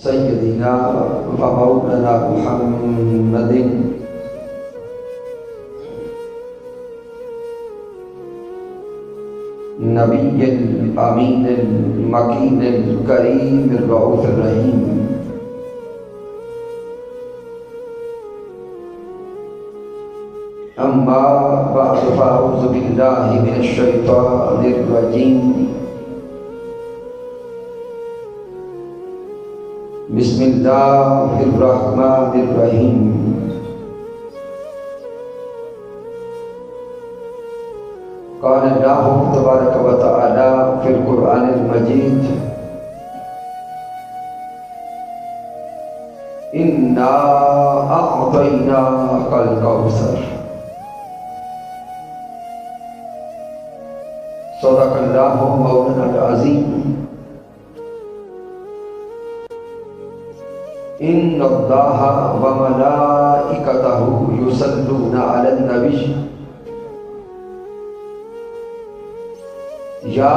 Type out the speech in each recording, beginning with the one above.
سیدنا و مولانا محمد نبی الامین المکین الکریم الرؤوف الرحیم اما بعد فاعوذ باللہ من الشیطان الرجیم بسم اللہ الرحمن الرحیم قال اللہ تبارک و تعالی فی القرآن المجید انا اعطیناک الکوثر صدق اللہ مولانا العظیم ان اللہ و ملائکتہ یصلون علی النبی یا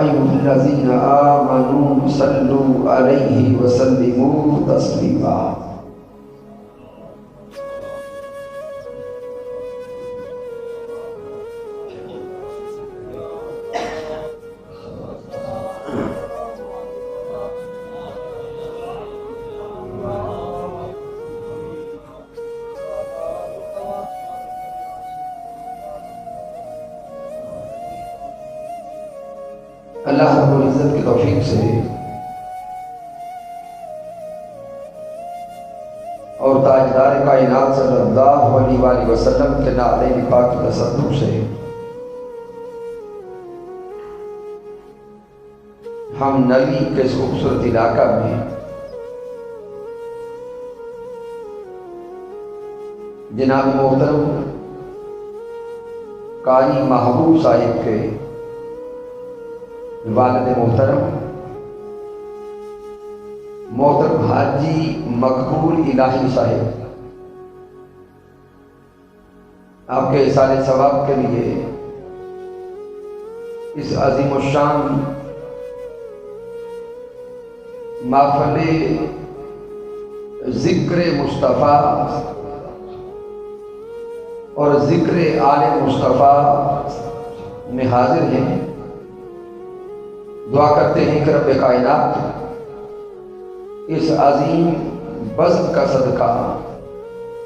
ایھا الذین آمنوا صلوا علیہ وسلموا تسلیما۔ اللہ رب العزت کی توفیق سے اور تاجدار کائنات صلی اللہ علیہ وآلہ وسلم کے نعرہ پاک کی تصدق سے ہم نلی کے اس خوبصورت علاقہ میں جناب محترم قاری محبوب صاحب کے والد محترم حاجی مقبول الہی صاحب آپ کے احسان ثواب کے لیے اس عظیم الشان محفل ذکر مصطفیٰ اور ذکر آل مصطفیٰ میں حاضر ہیں۔ دعا کرتے ہیں کہ رب کائنات اس عظیم بزم کا صدقہ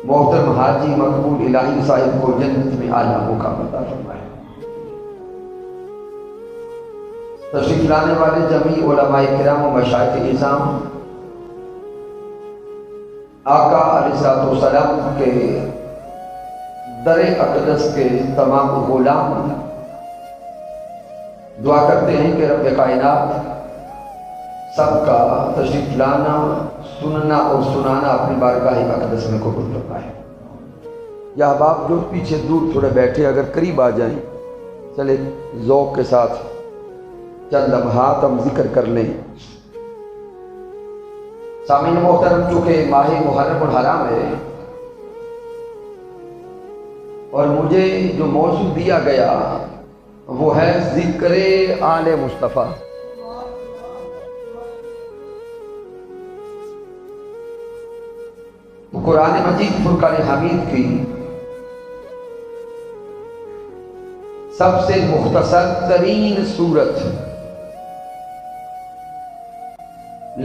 محترم حاجی مقبول الہی صاحب کو جنت میں اعلیٰ مقام عطا فرمائے۔ تشریف لانے والے جمیع علماء کرام و مشائخ اعظام آقا علیہ السلام کے در اقدس کے تمام غلام دعا کرتے ہیں کہ رب کائنات سب کا تشریف لانا، سننا اور سنانا اپنی بارگاہ اقدس میں قبول فرمائے۔ یا احباب جو پیچھے دور تھوڑے بیٹھے اگر قریب آ جائیں، چلے ذوق کے ساتھ چند لمحات ہم ذکر کر لیں۔ سامعین محترم، چونکہ ماہ محرم الحرام ہے اور مجھے جو موضوع دیا گیا وہ ہے ذکر آل مصطفیٰ۔ قرآن مجید فرقان حمید کی سب سے مختصر ترین سورت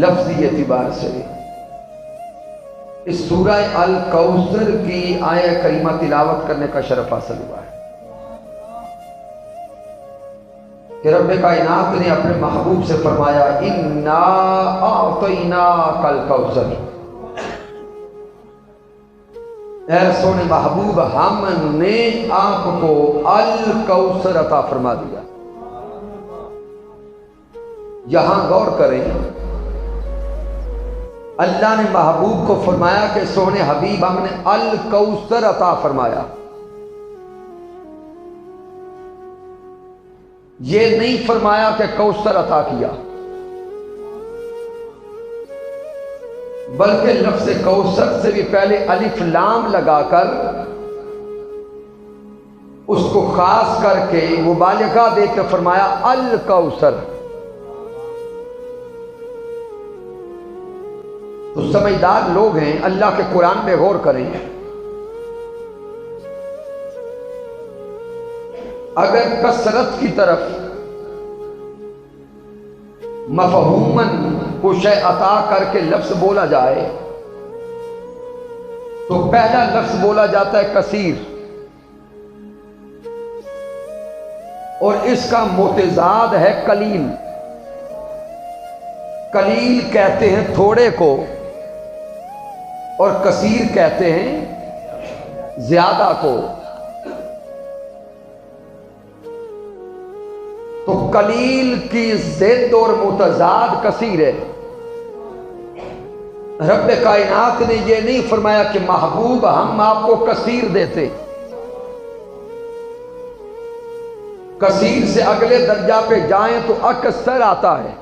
لفظی اعتبار سے اس سورہ الکوثر کی آیہ کریمہ تلاوت کرنے کا شرف حاصل ہوا ہے کہ رب کائنات نے اپنے محبوب سے فرمایا انا اعطیناک الکوثر، اے سونے محبوب ہم نے آپ کو الکوثر عطا فرما دیا۔ یہاں غور کریں، اللہ نے محبوب کو فرمایا کہ سونے حبیب ہم نے الکوثر عطا فرمایا۔ یہ نہیں فرمایا کہ کوثر عطا کیا، بلکہ لفظ کوثر سے بھی پہلے الف لام لگا کر اس کو خاص کر کے مبالغہ دے کے فرمایا الکوثر۔ تو سمجھدار لوگ ہیں، اللہ کے قرآن میں غور کریں، اگر کثرت کی طرف مفہوماً کو شے عطا کر کے لفظ بولا جائے تو پہلا لفظ بولا جاتا ہے کثیر، اور اس کا متضاد ہے قلیل۔ قلیل کہتے ہیں تھوڑے کو، اور کثیر کہتے ہیں زیادہ کو۔ تو قلیل کی ضد اور متضاد کثیر ہے۔ رب کائنات نے یہ نہیں فرمایا کہ محبوب ہم آپ کو کثیر دیتے، کثیر سے اگلے درجہ پہ جائیں تو اکثر آتا ہے۔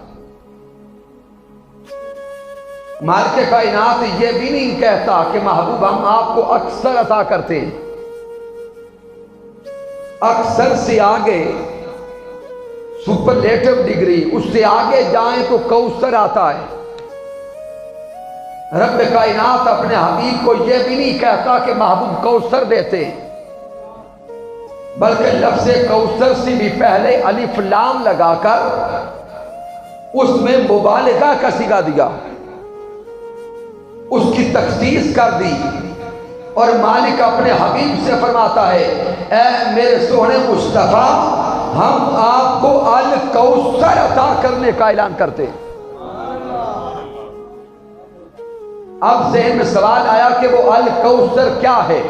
مالک کائنات یہ بھی نہیں کہتا کہ محبوب ہم آپ کو اکثر عطا کرتے ہیں، اکثر سے آگے سپرلیٹو ڈگری، اس سے آگے جائیں تو کوثر آتا ہے۔ رب کائنات اپنے حبیب کو یہ بھی نہیں کہتا کہ محبوب کوثر دیتے، بلکہ لفظ کوثر سے بھی پہلے الف لام لگا کر اس میں مبالغہ کا صیغہ دیا، اس کی تخصیص کر دی، اور مالک اپنے حبیب سے فرماتا ہے اے میرے سونے مصطفیٰ ہم آپ کو الکوثر عطا کرنے کا اعلان کرتے ہیں۔ اب ذہن میں سوال آیا کہ وہ الکوثر کیا ہے؟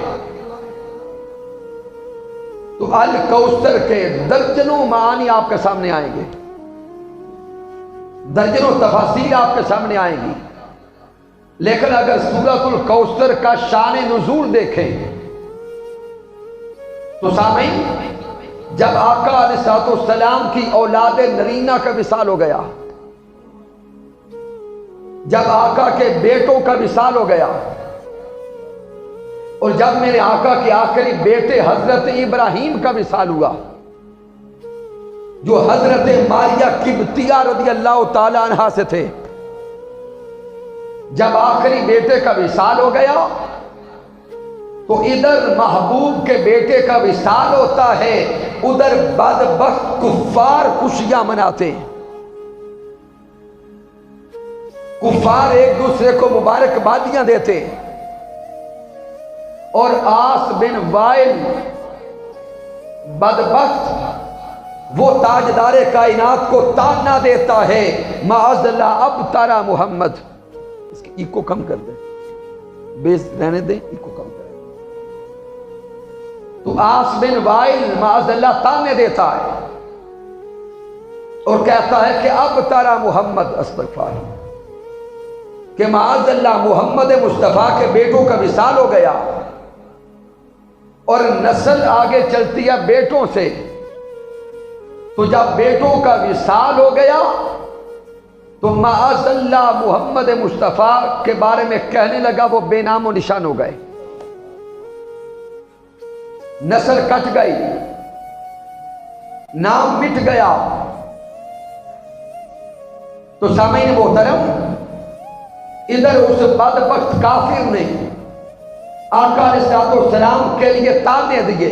تو الکوثر کے درجنوں معانی آپ کے سامنے آئیں گے، درجنوں تفاصیل آپ کے سامنے آئیں گی، لیکن اگر سورۃ الکوثر کا شان نزول دیکھیں تو سامعین، جب آقا علیہ السلام کی اولاد نرینہ کا وصال ہو گیا، جب آقا کے بیٹوں کا وصال ہو گیا، اور جب میرے آقا کے آخری بیٹے حضرت ابراہیم کا وصال ہوا، جو حضرت ماریہ قبطیہ رضی اللہ تعالی عنہا سے تھے، جب آخری بیٹے کا وصال ہو گیا تو ادھر محبوب کے بیٹے کا وصال ہوتا ہے، ادھر بدبخت کفار خوشیاں مناتے ہیں۔ کفار ایک دوسرے کو مبارکبادیاں دیتے، اور آس بن وائل بدبخت وہ تاجدار کائنات کو تانا دیتا ہے معاذ اللہ اب تارا محمد، اس کی ایکو کم کر دیں، بیس رہنے دیں، ایکو کم کر دیں۔ تو آس بن وائل معاذ اللہ تانے دیتا ہے اور کہتا ہے کہ اب تارا محمد، استغفار، کہ معاذ اللہ محمد مصطفیٰ کے بیٹوں کا وصال ہو گیا، اور نسل آگے چلتی ہے بیٹوں سے، تو جب بیٹوں کا وصال ہو گیا تو معاذ اللہ محمد مصطفیٰ کے بارے میں کہنے لگا وہ بے نام و نشان ہو گئے، نسل کٹ گئی، نام مٹ گیا۔ تو سامعین محترم، ادھر اس بدبخت کافر نے آقا علیہ السلام کے لیے تانے دیے۔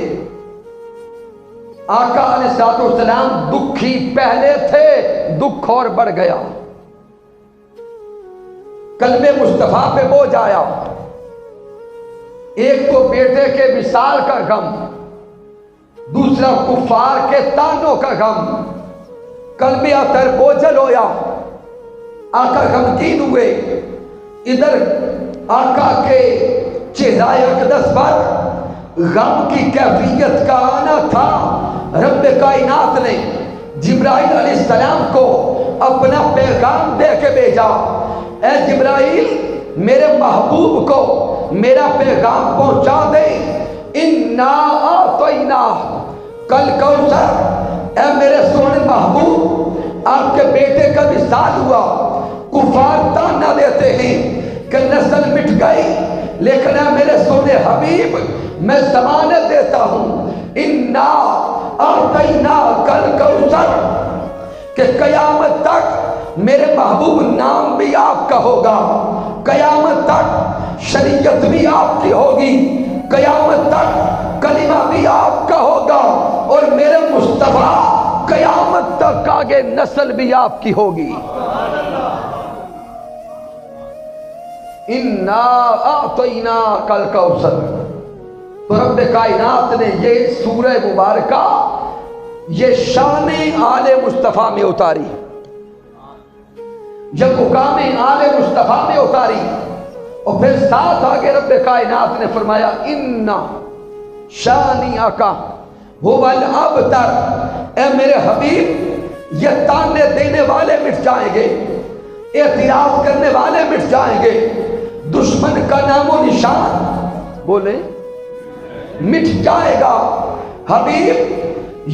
آقا علیہ السلام دکھی پہلے تھے، دکھ اور بڑھ گیا، قلب مصطفیٰ پہ بوجھ آیا۔ ایک تو بیٹے کے وصال کا غم، دوسرا کفار کے تانوں کا غم، قلب اثر بوجھل ہویا، آقا غمگین ہوئے۔ ادھر آقا کے چہرہ اقدس پر غم کی کیفیت کا آنا تھا۔ رب کائنات نے جبرائیل علیہ السلام کو اپنا پیغام دے کے بھیجا، اے جبرائیل میرے محبوب کو میرا پیغام پہنچا دے، انا اعطینا کل کوثر، اے میرے سونے محبوب آپ کے بیٹے کا وصال ہوا، کفار تانا دیتے ہیں کہ نسل مٹ گئی، لیکن اے میرے سونے حبیب میں ضمانت دیتا ہوں انا اعطینا کل کوثر کہ قیامت تک میرے محبوب نام بھی آپ کا ہوگا، قیامت تک شریعت بھی آپ کی ہوگی، قیامت تک کلمہ بھی آپ کا ہوگا، اور میرے مصطفیٰ قیامت تک آگے نسل بھی آپ کی ہوگی۔ اِنَّا أَعْطَيْنَاكَ الْكَوْثَرَ۔ تو رب کائنات نے یہ سورہ مبارکہ یہ شان آل مصطفیٰ میں اتاری، جب مقام آل مصطفیٰ میں اتاری، اور پھر ساتھ آگے رب کائنات نے فرمایا اِنَّا شَانِئَكَ هُوَ الْأَبْتَرُ، اے میرے حبیب یہ تانے دینے والے مٹ جائیں گے، اعتراض کرنے والے مٹ جائیں گے، دشمن کا نام و نشان بولے مٹ جائے گا۔ حبیب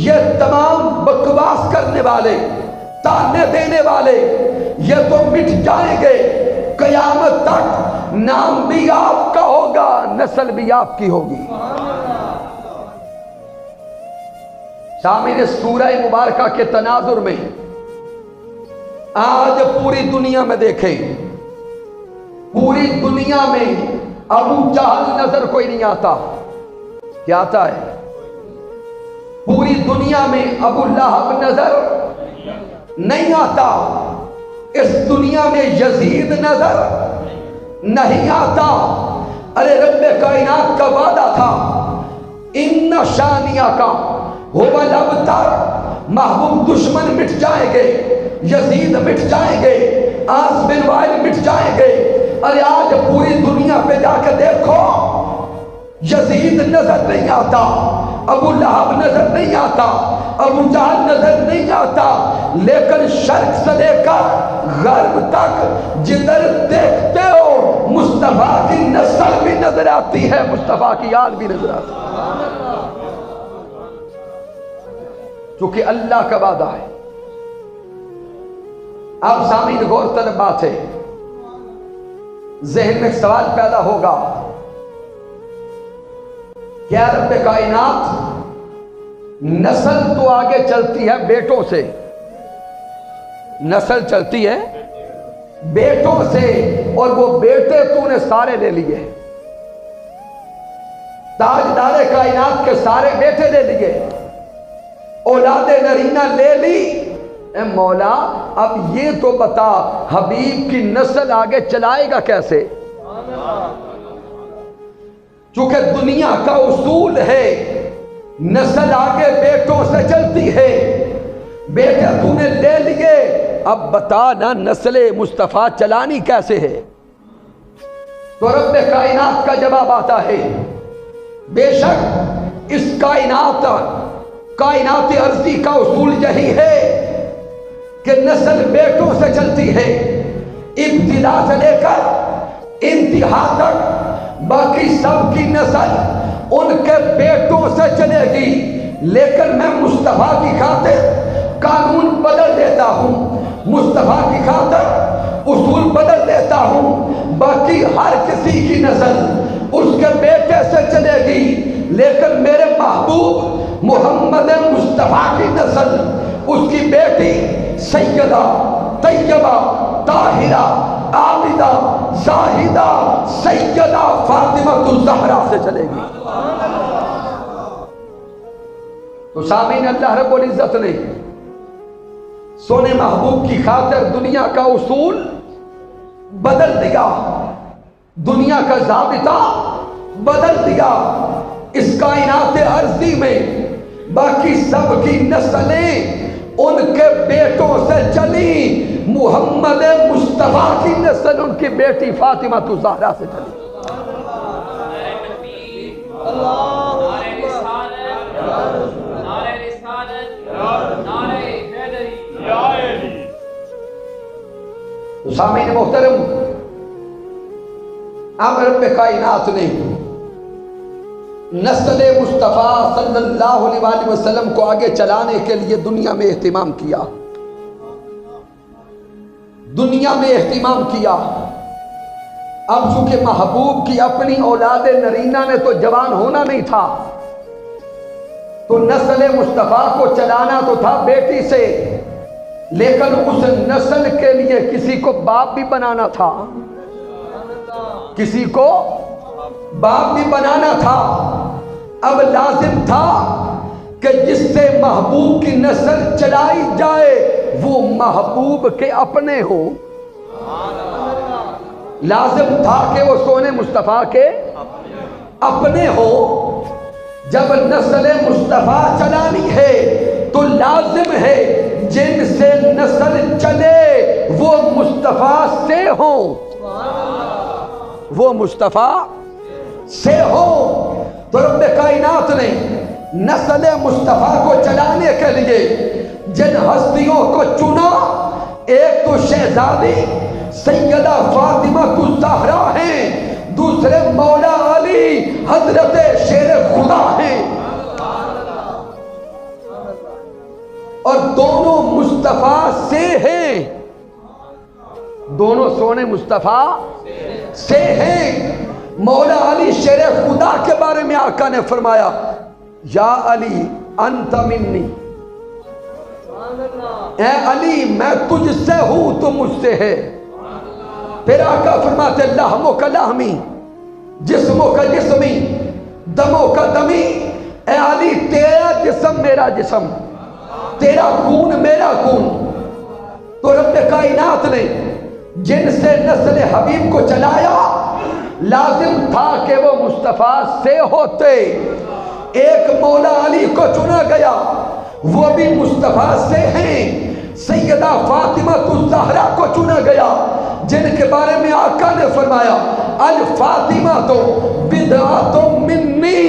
یہ تمام بکواس کرنے والے، تانے دینے والے یہ تو مٹ جائیں گے، قیامت تک نام بھی آپ کا ہوگا، نسل بھی آپ کی ہوگی۔ سامعین سورہ مبارکہ کے تناظر میں آج پوری دنیا میں دیکھیں، پوری دنیا میں ابو جہل نظر کوئی نہیں آتا، کیا آتا ہے؟ پوری دنیا میں ابو لہب نظر نہیں آتا، اس دنیا میں یزید نظر نہیں آتا۔ ارے رب کائنات کا وعدہ تھا ان شانیہ کا هو الابتر، محبوب دشمن مٹ جائیں گے، یزید مٹ جائیں گے، آس بن وائل مٹ جائیں گے۔ ارے آج پوری دنیا پہ جا کے دیکھو، یزید نظر نہیں آتا، ابو لہب نظر نہیں آتا، ابو جہل نظر نہیں آتا، لیکن شرق سے لے کر غرب تک جدھر دیکھتے ہو مصطفیٰ کی نسل بھی نظر آتی ہے، مصطفیٰ کی آل بھی نظر آتی ہے، چونکہ اللہ کا وعدہ ہے۔ اب سامعین غور طلب بات ہے، ذہن میں ایک سوال پیدا ہوگا، کیا رب کائنات نسل تو آگے چلتی ہے بیٹوں سے، نسل چلتی ہے بیٹوں سے، اور وہ بیٹے تو نے سارے لے لیے، تاجدار کائنات کے سارے بیٹے لے لیے، اولاد نرینہ لے لی۔ اے مولا اب یہ تو بتا حبیب کی نسل آگے چلائے گا کیسے؟ چونکہ دنیا کا اصول ہے نسل آگے بیٹوں سے چلتی ہے، بیٹے تو نے لے لیے، اب بتا نا نسل مصطفیٰ چلانی کیسے ہے؟ تو رب کائنات کا جواب آتا ہے بے شک اس کائنات ارضی کا اصول یہی ہے کہ نسل بیٹوں سے چلتی ہے، ابتدا سے لے کر انتہا تک باقی سب کی نسل ان کے بیٹوں سے چلے گی، لیکن میں مصطفیٰ کی خاطر قانون بدل دیتا ہوں، مصطفیٰ کی خاطر اصول بدل دیتا ہوں، باقی ہر کسی کی نسل اس کے بیٹے سے چلے گی، لیکن میرے محبوب محمد مصطفیٰ کی نسل اس کی بیٹی سیدہ طیبہ طاہرہ عابدہ زاہدہ سیدہ فاطمہ الزہرا سے چلے گی۔ تو سامعین اللہ رب العزت نے سونے محبوب کی خاطر دنیا کا اصول بدل دیا، دنیا کا ضابطہ بدل دیا، اس کائنات ارضی میں باقی سب کی نسلیں ان کے بیٹوں سے چلی، محمد مصطفیٰ کی نسل ان کی بیٹی فاطمہ الزہرا سے چلی۔ تو سامعین محترم، اب رب کائنات نے نسل مصطفیٰ صلی اللہ علیہ وسلم کو آگے چلانے کے لیے دنیا میں اہتمام کیا، دنیا میں اہتمام کیا۔ اب چونکہ محبوب کی اپنی اولاد نرینہ نے تو جوان ہونا نہیں تھا، تو نسل مصطفیٰ کو چلانا تو تھا بیٹی سے، لیکن اس نسل کے لیے کسی کو باپ بھی بنانا تھا، کسی کو باپ بھی بنانا تھا۔ اب لازم تھا کہ جس سے محبوب کی نسل چلائی جائے وہ محبوب کے اپنے ہو۔ لازم تھا کہ وہ سونے مصطفیٰ کے اپنے ہو۔ جب نسل مصطفیٰ چلانی ہے تو لازم ہے جن سے نسل چلے وہ مصطفیٰ سے ہوں، وہ مصطفیٰ سے ہوں۔ تو رب کائنات نے نسل مصطفیٰ کو چلانے کے لیے جن ہستیوں کو چنا، ایک تو شہزادی سیدہ فاطمہ الزہرا ہیں، دوسرے مولا علی حضرت شیر خدا ہیں، اور دونوں مصطفیٰ سے ہیں، دونوں سونے مصطفیٰ سے ہیں۔ مولا علی شیر خدا کے بارے میں آقا نے فرمایا یا علی انت منی، اے علی میں تجھ سے ہوں تو مجھ سے ہے۔ پھر آقا فرماتے لحموں کا لحمی، جسموں کا جسمی، دموں کا دمی، اے علی تیرا جسم میرا جسم، تیرا خون میرا خون۔ تو رب کائنات نے جن سے نسل حبیب کو چلایا لازم تھا کہ وہ مصطفیٰ سے ہوتے۔ ایک مولا علی کو چنا گیا، وہ بھی مصطفیٰ سے ہیں۔ سیدہ فاطمہ الزہرا کو چنا گیا جن کے بارے میں آقا نے فرمایا الفاطمہ تو بدعۃ منی،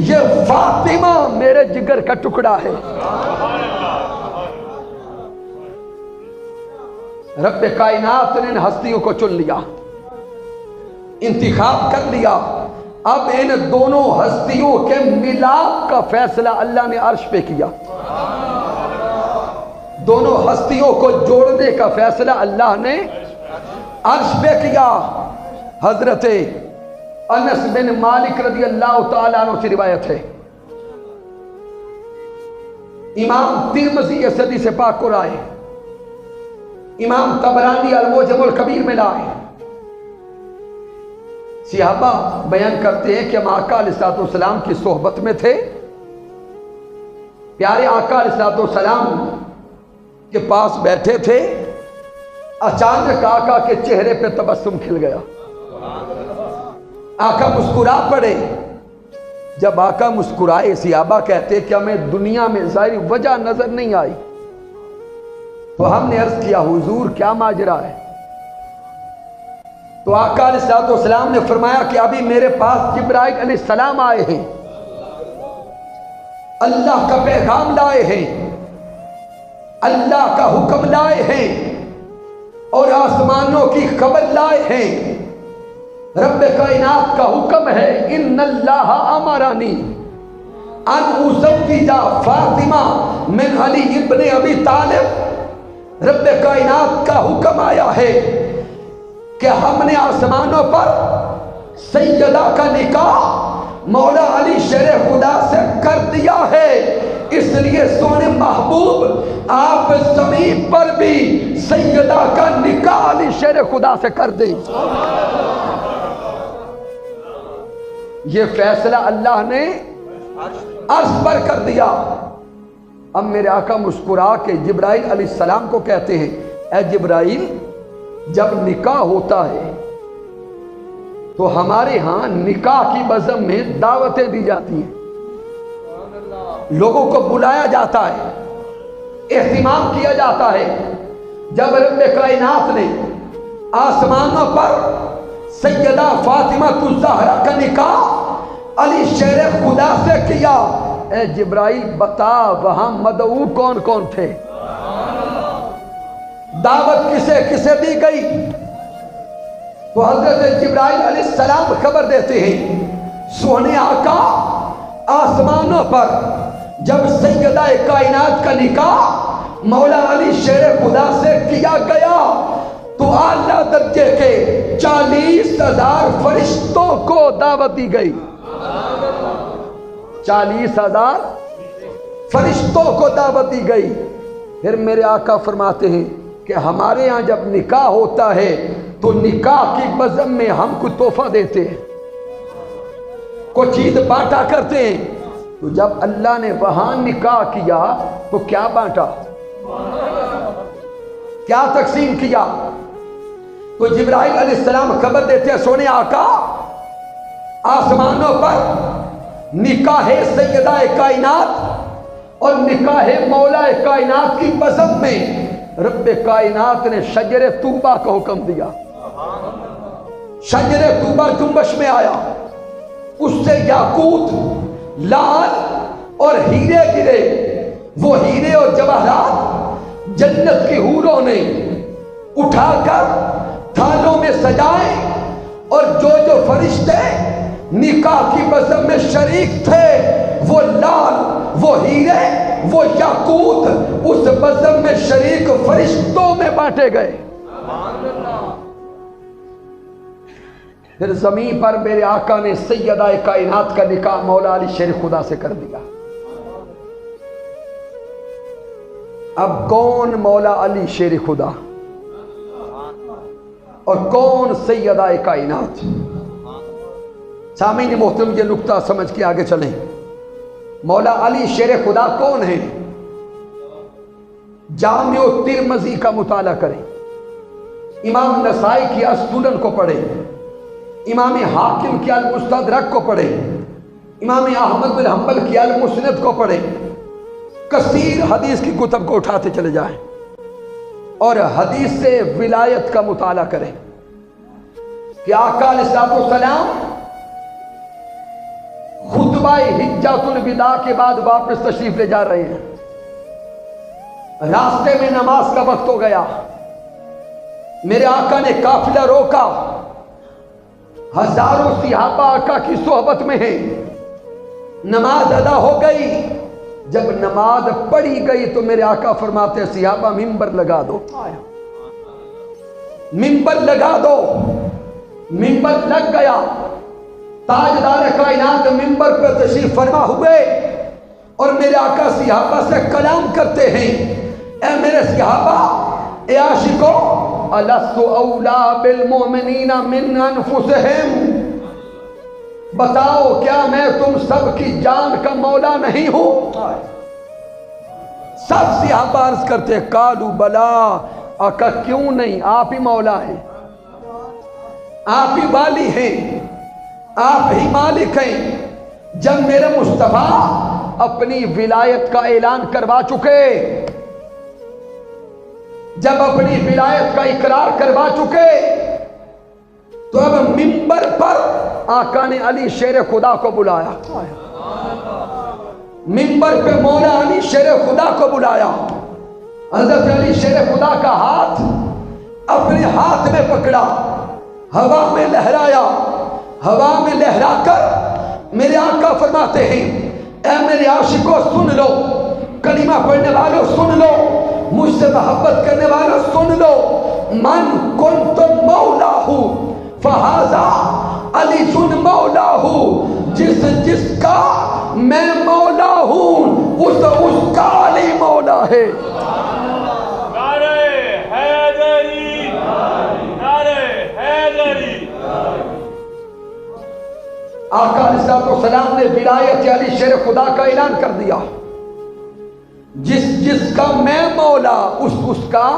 یہ فاطمہ میرے جگر کا ٹکڑا ہے۔ رب کائنات نے ان ہستیوں کو چن لیا، انتخاب کر لیا۔ اب ان دونوں ہستیوں کے ملاپ کا فیصلہ اللہ نے عرش پہ کیا، دونوں ہستیوں کو جوڑنے کا فیصلہ اللہ نے عرش پہ کیا۔ حضرت انس بن مالک رضی اللہ تعالیٰ عنہ سے روایت ہے، امام ترمذی اس حدیث پاک کو لائے، امام طبرانی المعجم الکبیر میں لائے۔ صحابہ بیان کرتے ہیں کہ ہم آقا علیہ السلام کی صحبت میں تھے، پیارے آقا علیہ السلام کے پاس بیٹھے تھے، اچانک آقا کے چہرے پہ تبسم کھل گیا، آقا مسکرا پڑے۔ جب آقا مسکرائے صحابہ کہتے کہ ہمیں دنیا میں ظاہری وجہ نظر نہیں آئی، تو ہم نے عرض کیا حضور کیا ماجرا ہے؟ تو آقا علیہ السلام نے فرمایا کہ ابھی میرے پاس جبرائیل علیہ السلام آئے ہیں، اللہ کا پیغام لائے ہیں، اللہ کا حکم لائے ہیں اور آسمانوں کی خبر لائے ہیں۔ رب کائنات کا حکم ہے ان اللہ امرانی ان ازوج فاطمہ من علی ابن ابی طالب۔ رب کائنات کا حکم آیا ہے کہ ہم نے آسمانوں پر سیدہ کا نکاح مولا علی شیر خدا سے کر دیا ہے، اس لیے سونے محبوب آپ زمین پر بھی سیدہ کا نکاح علی شیر خدا سے کر دیں۔ یہ فیصلہ اللہ نے عرش پر کر دیا۔ اب میرے آقا مسکرا کے جبرائیل علیہ السلام کو کہتے ہیں اے جبرائیل، جب نکاح ہوتا ہے تو ہمارے ہاں نکاح کی بزم میں دعوتیں دی جاتی ہیں، لوگوں کو بلایا جاتا ہے، اہتمام کیا جاتا ہے۔ جب رب کائنات نے آسمانوں پر سیدہ فاطمہ الزہرا کا نکاح علی شیر خدا سے کیا، اے جبرائیل بتا وہاں مدعو کون کون تھے، دعوت کسے کسے دی گئی؟ تو حضرت جبرائیل علیہ السلام خبر دیتے ہیں سونے آقا آسمانوں پر جب سیدہ کائنات کا نکاح مولا علی شیر خدا سے کیا گیا تو اعلیٰ درجے کے 40,000 فرشتوں کو دعوت دی گئی، 40,000 فرشتوں کو دعوت دی گئی۔ پھر میرے آقا فرماتے ہیں کہ ہمارے ہاں جب نکاح ہوتا ہے تو نکاح کی بزم میں ہم کو تحفہ دیتے ہیں، کوئی چیز بانٹا کرتے ہیں. تو جب اللہ نے وہاں نکاح کیا تو کیا بانٹا، کیا تقسیم کیا؟ تو جبرائیل علیہ السلام خبر دیتے ہیں سونے آقا آسمانوں پر نکاح سیدہ کائنات اور نکاح مولا کائنات کی بزم میں رب کائنات نے شجر طوبہ کا حکم دیا. شجر طوبہ جنبش میں آیا، اس سے یاقوت، لال اور ہیرے گرے. وہ ہیرے اور جواہرات جنت کی حوروں نے اٹھا کر تھالوں میں سجائے، اور جو فرشتے نکاح کی بزم میں شریک تھے وہ لال، وہ ہیرے، وہ یاقوت اس بزم میں شریک فرشتوں میں بانٹے گئے. پھر زمین پر میرے آقا نے سیدہ کائنات کا نکاح مولا علی شیر خدا سے کر دیا. اب کون مولا علی شیر خدا اور کون سیدہ کائنات؟ سامعین محترم یہ نقطہ سمجھ کے آگے چلیں. مولا علی شیر خدا کون ہے؟ جامع ترمذی کا مطالعہ کریں، امام نسائی کی السنن کو پڑھیں، امام حاکم کی المستدرک کو پڑھیں، امام احمد بن حنبل کی المسند کو پڑھیں. کثیر حدیث کی کتب کو اٹھاتے چلے جائیں اور حدیث سے ولایت کا مطالعہ کریں کہ آقا علیہ السلام خطبہ حجۃ الوداع کے بعد واپس تشریف لے جا رہے ہیں. راستے میں نماز کا وقت ہو گیا، میرے آقا نے قافلہ روکا، ہزاروں صحابہ آقا کی صحبت میں ہیں. نماز ادا ہو گئی، جب نماز پڑھی گئی تو میرے آقا فرماتے ہیں صحابہ ممبر لگا دو، ممبر لگا دو. ممبر لگ گیا، تاجدار کائنات ممبر پر تشریف فرما ہوئے اور میرے آقا صحابہ سے کلام کرتے ہیں. اے میرے صحابہ، اے عاشقو، الست اولا بالمؤمنین من انفسہم، بتاؤ کیا میں تم سب کی جان کا مولا نہیں ہوں؟ سب صحابہ عرض کرتے ہیں قالوا بلا، آقا کیوں نہیں، آپ ہی مولا ہیں، آپ ہی والی ہیں، آپ ہی مالک ہیں. جب میرے مصطفیٰ اپنی ولایت کا اعلان کروا چکے، جب اپنی ولایت کا اقرار کروا چکے، تو اب منبر پر آقا نے علی شیر خدا کو بلایا. منبر پہ مولا علی شیر خدا کو بلایا. حضرت علی شیر خدا کا ہاتھ اپنے ہاتھ میں پکڑا، ہوا میں لہرایا. ہوا میں لہرا کر میرے آقا فرماتے ہیں اے میرے عاشقوں سن لو، کلمہ پڑھنے والوں سن لو، مجھ سے محبت کرنے والوں سن لو، من کنت مولاہ فہذا علی مولا ہوں، جس کا میں مولا ہوں اس کا علی مولا ہے. نعرہ حیدری، نعرہ حیدری. آقا علیہ السلام نے ولایت علی شیر خدا کا اعلان کر دیا. جس کا میں مولا اس کا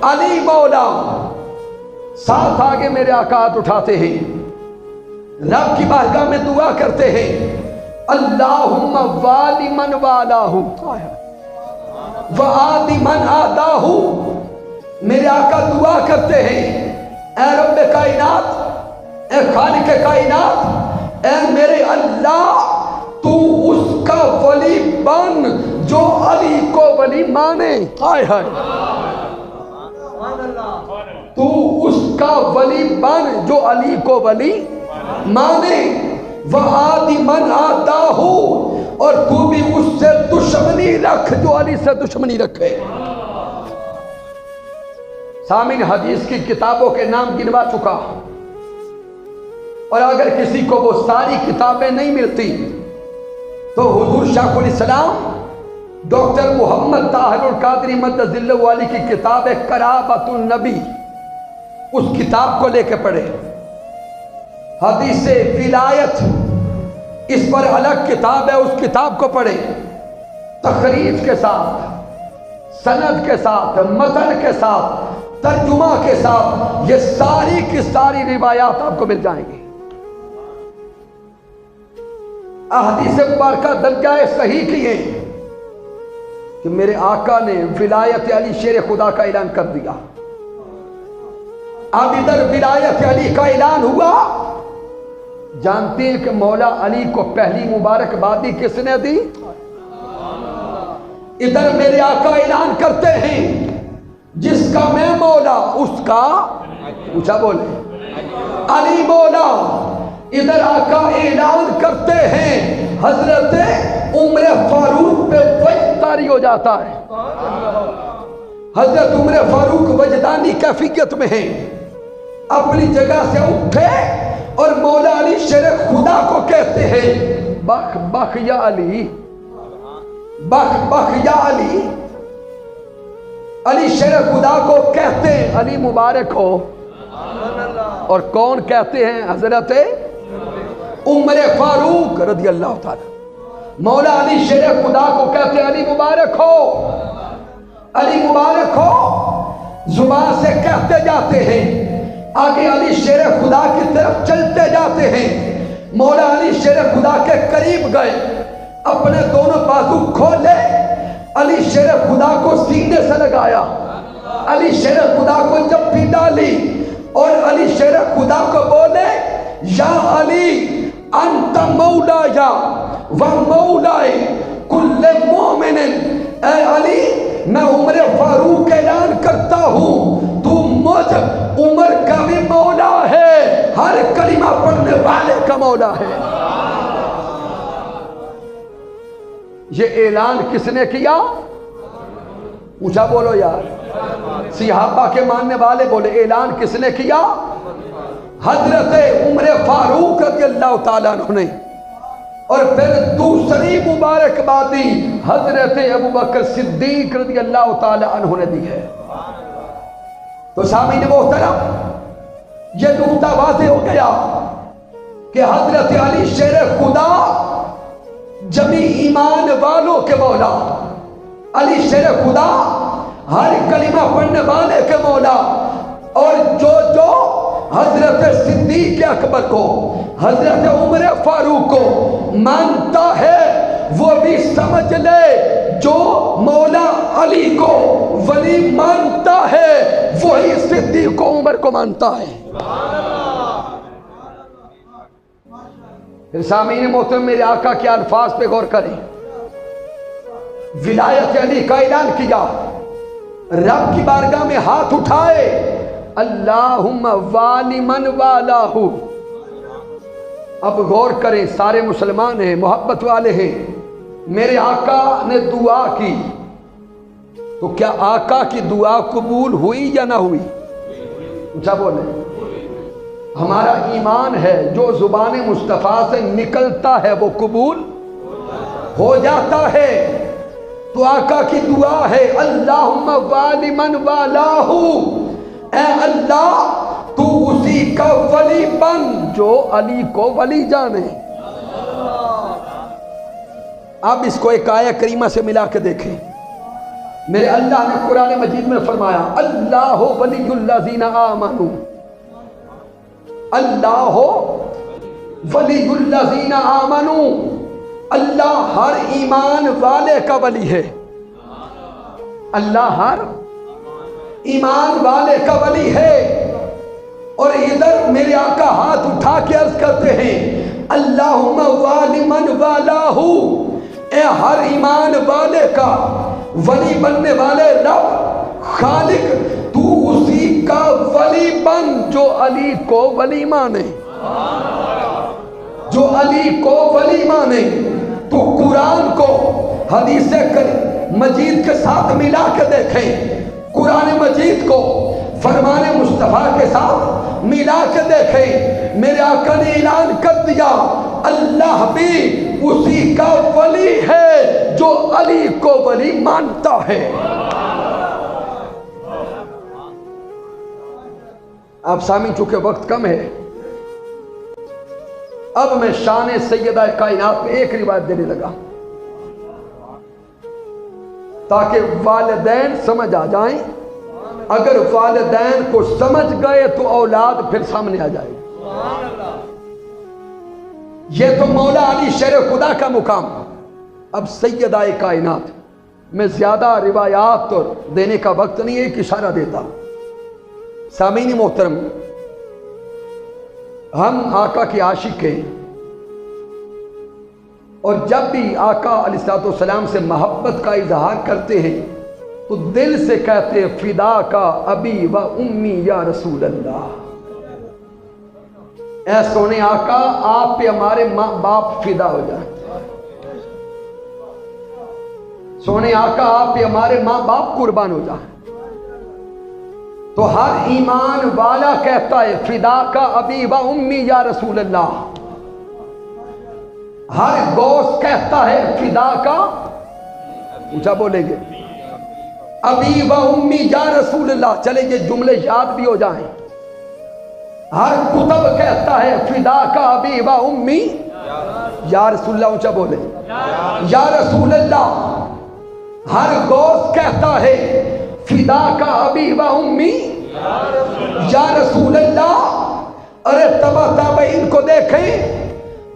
علی مولا. ساتھ آگے میرے آقا ہاتھ اٹھاتے ہیں، رب کی بارگاہ میں دعا کرتے ہیں اللہم والی من والاہ وآدی من آداہ. میرے آقا دعا کرتے ہیں اے رب کائنات، اے خالق کائنات، اے میرے اللہ، تو اس کا ولی بن جو علی کو ولی مانے. ہائے ہائے، تو اس کا ولی بن جو علی کو ولی مانے. وآدی من آداہ، اور تو بھی اس سے دشمنی رکھ جو علی سے دشمنی رکھے. سامعین حدیث کی کتابوں کے نام گنوا چکا، اور اگر کسی کو وہ ساری کتابیں نہیں ملتی تو حضور شیخ الاسلام ڈاکٹر محمد طاہر القادری مدد ذلہ والی کی کتاب ہے قرابۃ النبی، اس کتاب کو لے کے پڑھے۔ حدیث ولایت اس پر الگ کتاب ہے، اس کتاب کو پڑھے، تخریج کے ساتھ، سند کے ساتھ، متن کے ساتھ، ترجمہ کے ساتھ، یہ ساری کی ساری روایات آپ کو مل جائیں گی۔ احادیث مبارکہ درجہ صحیح کی ہے کہ میرے آقا نے ولایت علی شیر خدا کا اعلان کر دیا۔ اب ادھر ولایت علی کا اعلان ہوا، جانتے ہیں کہ مولا علی کو پہلی مبارکبادی کس نے دی؟ ادھر میرے آقا اعلان کرتے ہیں جس کا میں مولا اس کا اونچا بولے علی مولا۔ ادھر آقا اعلان کرتے ہیں حضرت عمر فاروق پہ وجد طاری ہو جاتا ہے۔ حضرت عمر فاروق وجدانی کیفیت میں ہیں، اپنی جگہ سے اٹھے اور مولا علی شیر خدا کو کہتے ہیں بخ بخ یا علی، بخ بخ یا علی۔ علی شیر خدا کو کہتے ہیں علی مبارک ہو، اور کون کہتے ہیں؟ حضرت عمر فاروق رضی اللہ تعالی۔ مولا علی شیر خدا کو کہتے ہیں علی مبارک ہو، علی مبارک ہو، زبان سے کہتے جاتے ہیں، آگے علی شیر خدا کی طرف چلتے جاتے ہیں۔ مولا علی شیر خدا کے قریب گئے، اپنے دونوں بازو کھولے، علی شیر خدا کو سینے سے لگایا، علی شیر خدا کو جپی ڈالی اور علی شیر خدا کو بولے یا علی انت مولایا و مولائے کل مومن۔ اے علی میں عمر فاروق اعلان کرتا ہوں تو مجھ عمر کا بھی مولا ہے، ہر کلمہ پڑھنے والے کا مولا ہے۔ یہ اعلان کس نے کیا؟ اونچا بولو یار، صحابہ کے ماننے والے بولے اعلان کس نے کیا؟ حضرت عمر فاروق رضی اللہ تعالیٰ عنہ نے۔ اور پھر دوسری مبارکبادی حضرت ابوبکر صدیق رضی اللہ تعالیٰ عنہ نے دی ہے۔ تو سامعین محترم، یہ نقطہ واضح ہو گیا کہ حضرت علی شیر خدا جمی ایمان والوں کے مولا، علی شیر خدا ہر کلمہ پڑھنے والے کے مولا، اور جو حضرت صدیق اکبر کو، حضرت عمر فاروق کو مانتا ہے وہ بھی سمجھ لے، جو مولا علی کو ولی مانتا ہے وہی صدیق و عمر کو مانتا ہے۔ پھر سامعین محترم میرے آقا کے الفاظ پہ غور کریں۔ ولایت علی کا اعلان کیا، رب کی بارگاہ میں ہاتھ اٹھائے، اللہم والی من والاہ۔ اب غور کریں، سارے مسلمان ہیں، محبت والے ہیں، میرے آقا نے دعا کی تو کیا آقا کی دعا قبول ہوئی یا نہ ہوئی؟ اونچا بولیں۔ ہمارا ایمان ہے جو زبان مصطفیٰ سے نکلتا ہے وہ قبول ہو جاتا ہے۔ تو آقا کی دعا ہے اللہم والی من والاہ، اے اللہ تو اسی کا ولی بن جو علی کو ولی جانے۔ اب اس کو ایک آیہ کریمہ سے ملا کے دیکھیں۔ میرے اللہ نے قرآن مجید میں فرمایا اللہ ولی الذین آمنوا، اللہ ولی الذین آمنوا، اللہ ہر ایمان والے کا ولی ہے، اللہ ہر ایمان والے کا ولی ہے۔ اور ادھر میرے آقا ہاتھ اٹھا کے عرض کرتے ہیں اللہم والی من والاہ، اے ہر ایمان والے کا ولی بننے والے رب خالق تو اسی کا ولی بن جو علی کو ولی مانے، جو علی کو ولی مانے۔ تو قرآن کو حدیث مجید کے ساتھ ملا کے دیکھیں، قرآن مجید کو فرمان مصطفیٰ کے ساتھ ملا کے دیکھیں۔ میرے آقا نے اعلان کر دیا اللہ بھی اسی کا ولی ہے جو علی کو ولی مانتا ہے۔ اب سامعین چونکہ وقت کم ہے، اب میں شان سیدہ کائنات میں ایک روایت دینے لگا تاکہ والدین سمجھ آ جائیں۔ اگر والدین کو سمجھ گئے تو اولاد پھر سامنے آ جائے۔ یہ تو مولا علی شیر خدا کا مقام۔ اب سیدہ کائنات میں زیادہ روایات اور دینے کا وقت نہیں، ایک اشارہ دیتا۔ سامعین محترم، ہم آقا کے عاشق ہیں، اور جب بھی آقا علیہ السلام سے محبت کا اظہار کرتے ہیں تو دل سے کہتے ہیں فدا کا ابی و امی یا رسول اللہ۔ اے سونے آقا، آپ پہ ہمارے ماں باپ فدا ہو جائیں۔ سونے آقا، آپ پہ ہمارے ماں باپ قربان ہو جائیں۔ تو ہر ایمان والا کہتا ہے فدا کا ابی و امی یا رسول اللہ۔ ہر غوث کہتا ہے فدا کا، اونچا بولیں گے، ابی و امی یا رسول اللہ۔ چلے یہ جملے یاد بھی ہو جائیں۔ ہر کتب کہتا ہے فدا کا ابی و امی یا رسول اللہ، اونچا بولیں یا رسول اللہ۔ ہر غوث کہتا ہے فدا کا ابی و امی یا رسول اللہ۔ ارے تبا تابعین کو دیکھیں،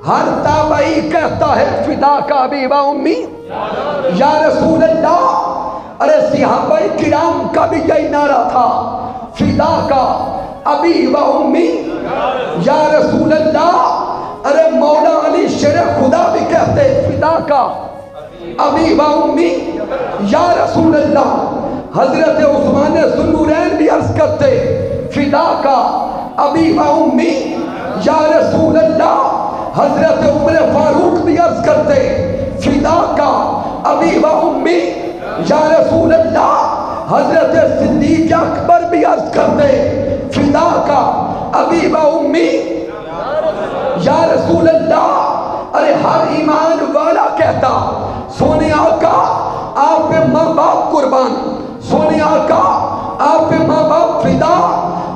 ہر تابعی کہتا ہے فدا کا ابی و امی یا رسول اللہ۔ ارے صحابہ کرام کا بھی یہی نعرہ تھا، فدا کا ابی و امی یا رسول اللہ۔ ارے مولا علی شیر خدا بھی کہتے فدا کا ابی و امی یا رسول اللہ۔ حضرت عثمان ذوالنورین بھی عرض کرتے فدا کا ابی و امی یا رسول اللہ۔ حضرت عمر فاروق بھی عرض کرتے فدا کا ابی و امی یا رسول اللہ۔ حضرت صدیق اکبر بھی عرض کرتے فدا کا ابی و امی یا رسول اللہ۔ ارے ہر ایمان والا کہتا سونے آقا آپ پہ ماں باپ قربان، سونے آقا آپ پہ ماں باپ فدا۔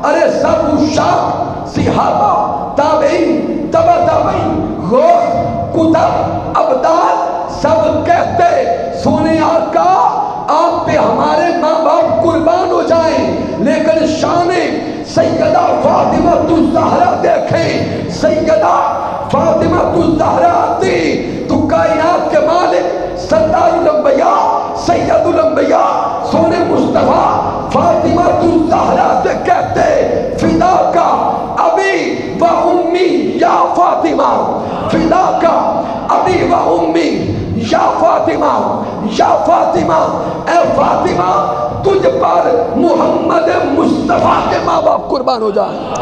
ارے سب عشاق، صحابہ، تابعین، تبع تابعین، غوث، کتب، ابدال سب کہتے سونے آقا آپ پہ ہمارے ماں باپ قربان ہو جائیں۔ لیکن شان سیدہ فاطمہ الزہرا دیکھیں، سیدہ فاطمہ الزہرا آتی تو کائنات کے مالک سردار الانبیاء سید الانبیاء سونے مصطفیٰ فاطمہ الزہرا سے کہتے فدا کا ابی و امی یا فاطمہ، فدا کا ابی و امی یا فاطمہ، یا فاطمہ، اے فاطمہ تجھ پر محمد مصطفیٰ کے ماں باپ قربان ہو جائیں۔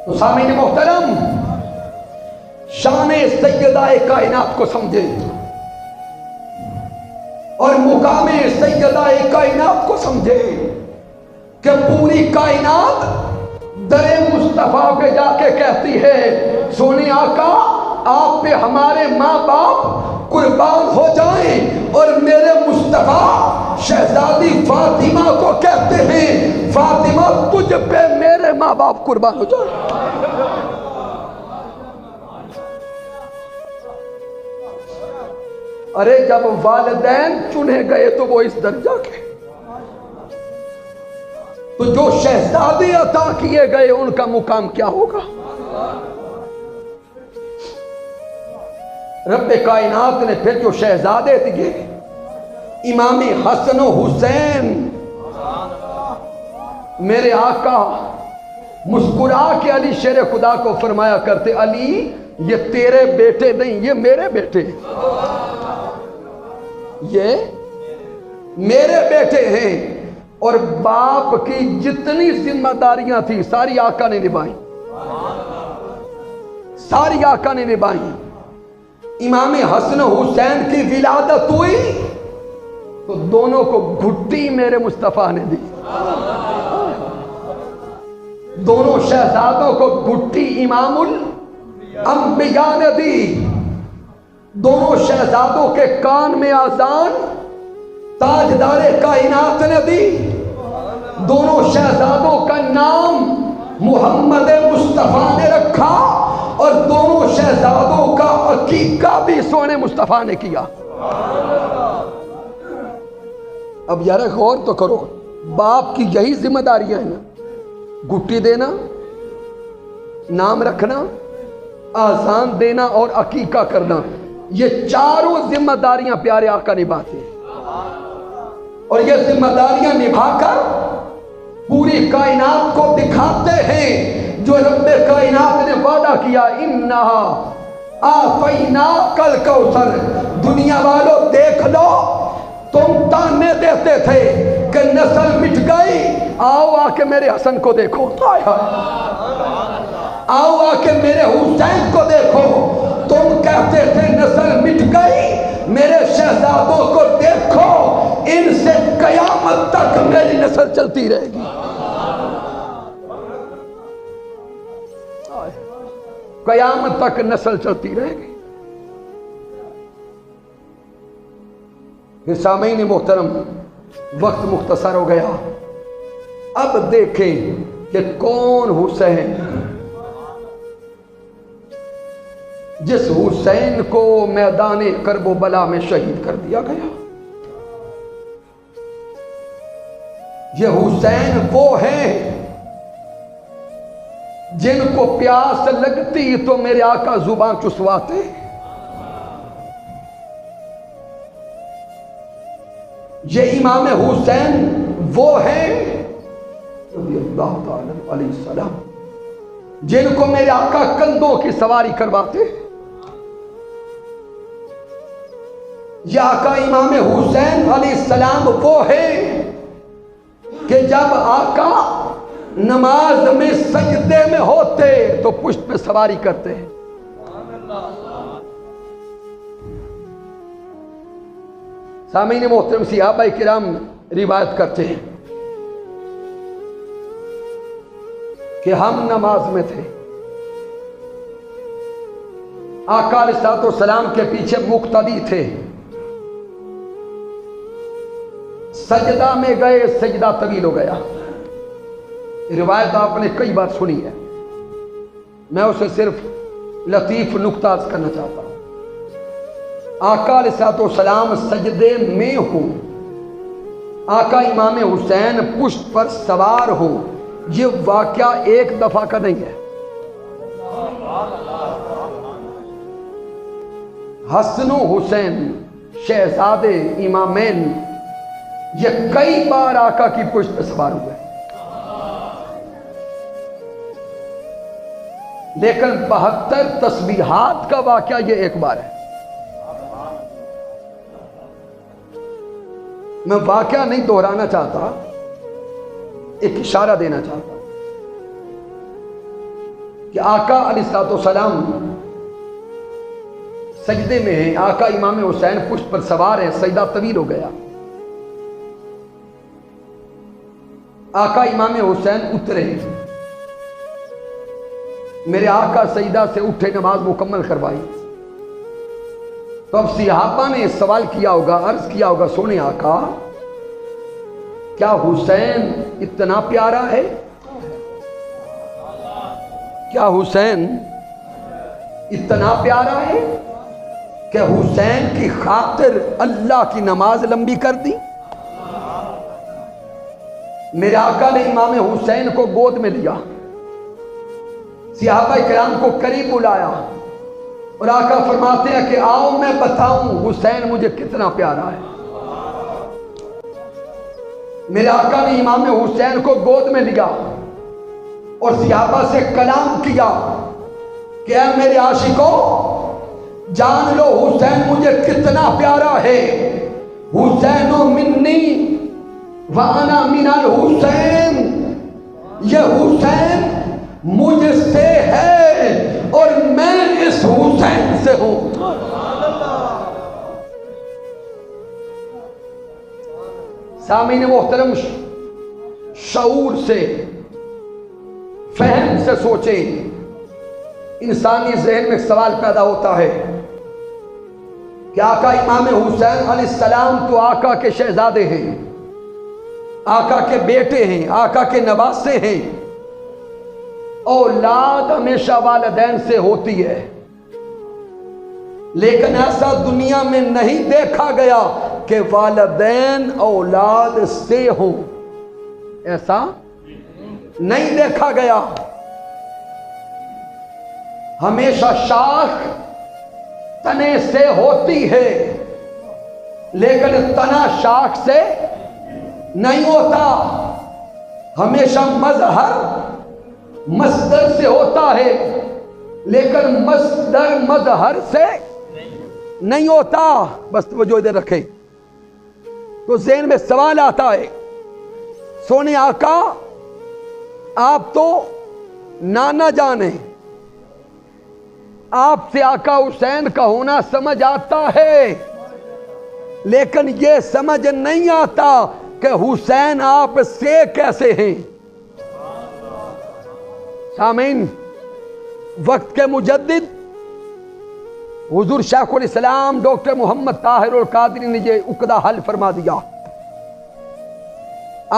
تو سامعین محترم، شان سیدہ کائنات کو سمجھے اور مقام سیدہ کائنات کو سمجھے کہ پوری کائنات در مصطفیٰ پہ جا کے کہتی ہے سونے آقا آپ پہ ہمارے ماں باپ قربان ہو جائیں، اور میرے مصطفیٰ شہزادی فاطمہ کو کہتے ہیں فاطمہ تجھ پہ میرے ماں باپ قربان ہو جائیں۔ ارے جب والدین چنے گئے تو وہ اس درجہ کے، تو جو شہزادے عطا کیے گئے ان کا مقام کیا ہوگا؟ رب کائنات نے پھر جو شہزادے دیے، امام حسن و حسین، میرے آقا مسکرا کے علی شیر خدا کو فرمایا کرتے علی یہ تیرے بیٹے نہیں، یہ میرے بیٹے، یہ میرے بیٹے ہیں۔ اور باپ کی جتنی ذمہ داریاں تھی ساری آقا نے نبھائی، ساری آقا نے نبھائی۔ امام حسن حسین کی ولادت ہوئی تو دونوں کو گھٹی میرے مصطفیٰ نے دی. دونوں شہزادوں کو گھٹی امام الانبیاء نے دی. دونوں شہزادوں کے کان میں آذان تاجدار کائنات نے دی. دونوں شہزادوں کا نام محمد مصطفیٰ نے رکھا اور دونوں شہزادوں کا عقیقہ بھی سونے مصطفیٰ نے کیا. اب یار غور تو کرو، باپ کی یہی ذمہ داریاں ہیں نا، گھٹی دینا، نام رکھنا، آذان دینا اور عقیقہ کرنا. یہ چاروں ذمہ داریاں پیارے آقا نبھاتے ہیں، اور یہ ذمہ داریاں نبھا کر پوری کائنات کو دکھاتے ہیں جو رب کائنات نے وعدہ کیا، انہا آفیناک الکوثر. دنیا والوں دیکھ لو، تم تانے دیتے تھے کہ نسل مٹ گئی، آؤ آ کے میرے حسن کو دیکھو، آؤ آ کے میرے حسین کو دیکھو. تم کہتے تھے نسل مٹ گئی، میرے شہزادوں کو دیکھو، ان سے قیامت تک میری نسل چلتی رہے گی. قیامت تک نسل چلتی رہے گی. پھر سامعین محترم، وقت مختصر ہو گیا. اب دیکھیں کہ کون حسین، جس حسین کو میدان کرب و بلا میں شہید کر دیا گیا. یہ حسین وہ ہیں جن کو پیاس لگتی تو میرے آقا زبان چسواتے. یہ امام حسین وہ ہیں رضی اللہ تعالی علیہ السلام جن کو میرے آقا کندھوں کی سواری کرواتے. یہ آقا امام حسین علیہ السلام وہ ہیں کہ جب آقا نماز میں سجدے میں ہوتے تو پشت پہ سواری کرتے ہیں. سامعین محترم، صحابہ کرام روایت کرتے ہیں کہ ہم نماز میں تھے، آقا علیہ السلام کے پیچھے مقتدی تھے، سجدہ میں گئے، سجدہ طویل ہو گیا. روایت آپ نے کئی بار سنی ہے، میں اسے صرف لطیف نکتہ عرض کرنا چاہتا ہوں. آقا علیہ السلام سجدے میں ہو، آقا امام حسین پشت پر سوار ہو. یہ واقعہ ایک دفعہ کا نہیں ہے. حسن و حسین شہزادے امامین یہ کئی بار آقا کی پشت پر سوار ہوئے، لیکن 72 تسبیحات کا واقعہ یہ ایک بار ہے. میں واقعہ نہیں دہرانا چاہتا، ایک اشارہ دینا چاہتا ہوں کہ آقا علیہ السلام سجدے میں ہیں، آقا امام حسین پشت پر سوار ہیں، سجدہ طویل ہو گیا. آقا امام حسین اترے، میرے آقا سجدہ سے اٹھے، نماز مکمل کروائی. تو اب صحابہ نے سوال کیا ہوگا، عرض کیا ہوگا، سونے آقا کیا حسین اتنا پیارا ہے؟ کیا حسین اتنا پیارا ہے کہ حسین کی خاطر اللہ کی نماز لمبی کر دی؟ میرے آقا نے امام حسین کو گود میں لیا، صحابہ کرام کو قریب بلایا اور آقا فرماتے ہیں کہ آؤ میں بتاؤں حسین مجھے کتنا پیارا ہے. میرے آقا نے امام حسین کو گود میں لیا اور صحابہ سے کلام کیا کہ اے میرے عاشقوں، جان لو حسین مجھے کتنا پیارا ہے. حسین منی وانا من الحسین، یہ حسین مجھ سے ہے اور میں اس حسین سے ہوں. سامعین محترم، شعور سے، فہم سے سوچیں۔ انسانی ذہن میں ایک سوال پیدا ہوتا ہے کہ آقا امام حسین علیہ السلام تو آقا کے شہزادے ہیں، آقا کے بیٹے ہیں، آقا کے نواسے ہیں، اولاد ہمیشہ والدین سے ہوتی ہے، لیکن ایسا دنیا میں نہیں دیکھا گیا کہ والدین اولاد سے ہوں، ایسا نہیں دیکھا گیا۔ ہمیشہ شاخ تنے سے ہوتی ہے، لیکن تنا شاخ سے نہیں ہوتا۔ ہمیشہ مظہر مصدر سے ہوتا ہے، لیکن مصدر مظہر سے نہیں ہوتا۔ بس توجہ ادھر رکھیں تو ذہن میں سوال آتا ہے، سونے آقا آپ تو نانا جان ہیں، آپ سے آقا حسین کا ہونا سمجھ آتا ہے، لیکن یہ سمجھ نہیں آتا کہ حسین آپ سے کیسے ہیں۔ سامعین، وقت کے مجدد حضور شیخ الاسلام ڈاکٹر محمد طاہر القادری نے یہ عقدہ حل فرما دیا۔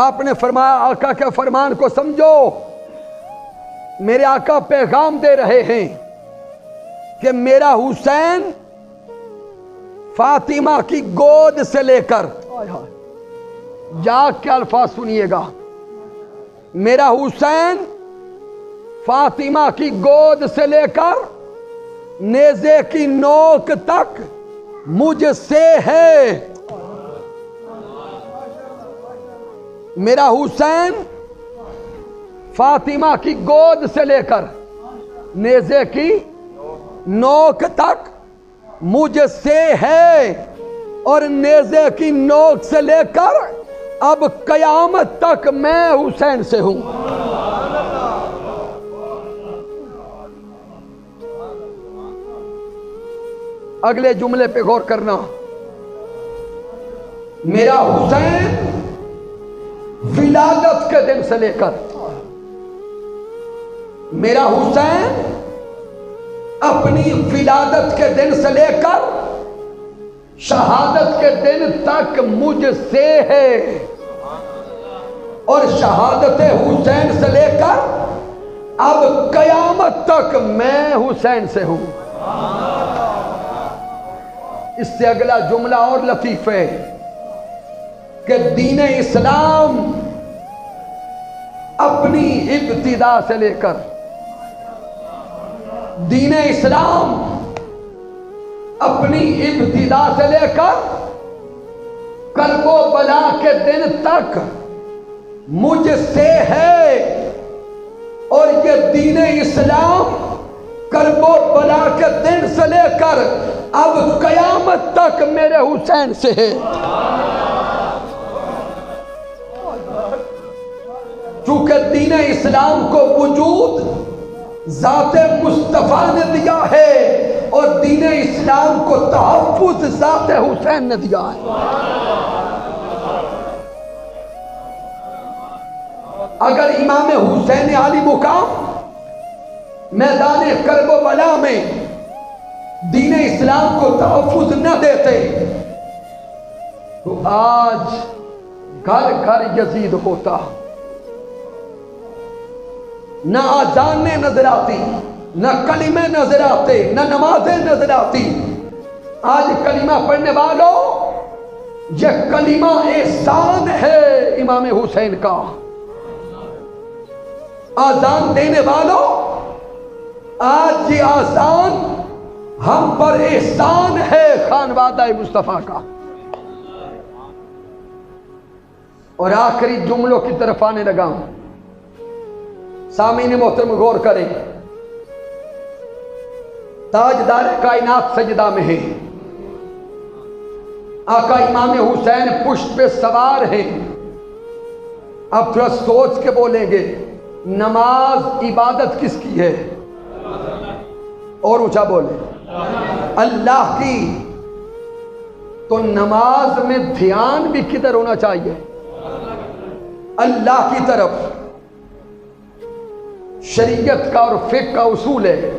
آپ نے فرمایا آقا کے فرمان کو سمجھو، میرے آقا پیغام دے رہے ہیں کہ میرا حسین فاطمہ کی گود سے لے کر، جاگ کے الفاظ سنیے گا، میرا حسین فاطمہ کی گود سے لے کر نیزے کی نوک تک مجھ سے ہے۔ میرا حسین فاطمہ کی گود سے لے کر نیزے کی نوک تک مجھ سے ہے، اور نیزے کی نوک سے لے کر اب قیامت تک میں حسین سے ہوں۔ اگلے جملے پہ غور کرنا، میرا حسین ولادت کے دن سے لے کر، میرا حسین اپنی ولادت کے دن سے لے کر شہادت کے دن تک مجھ سے ہے، اور شہادت حسین سے لے کر اب قیامت تک میں حسین سے ہوں۔ اس سے اگلا جملہ اور لطیف ہے کہ دین اسلام اپنی ابتدا سے لے کر، دین اسلام اپنی ابتدا سے لے کر کرب و بلا کے دن تک مجھ سے ہے، اور یہ دین اسلام کرب و بلا کے دن سے لے کر اب قیامت تک میرے حسین سے ہے۔ چونکہ دین اسلام کو وجود ذات مصطفیٰ نے دیا ہے، اور دین اسلام کو تحفظ ذات حسین نے دیا ہے۔ اگر امام حسین علی مقام میدان کرب و بلا میں دین اسلام کو تحفظ نہ دیتے تو آج گھر گھر یزید ہوتا، نہ آذانیں نظر آتی، نہ کلمے نظر آتے، نہ نمازیں نظر آتی۔ آج کلمہ پڑھنے والوں، یہ کلمہ احسان ہے امام حسین کا۔ آذان دینے والوں، آج یہ آذان ہم پر احسان ہے خانوادہ مصطفیٰ کا۔ اور آخری جملوں کی طرف آنے لگا ہوں، سامعین محترم غور کریں، تاجدار کائنات سجدہ میں ہے، آقا امام حسین پشت پہ سوار ہیں۔ اب تھوڑا سوچ کے بولیں گے، نماز عبادت کس کی ہے؟ اور اونچا بولیں، اللہ کی۔ تو نماز میں دھیان بھی کدھر ہونا چاہیے؟ اللہ کی طرف شریعت کا اور فقہ کا اصول ہے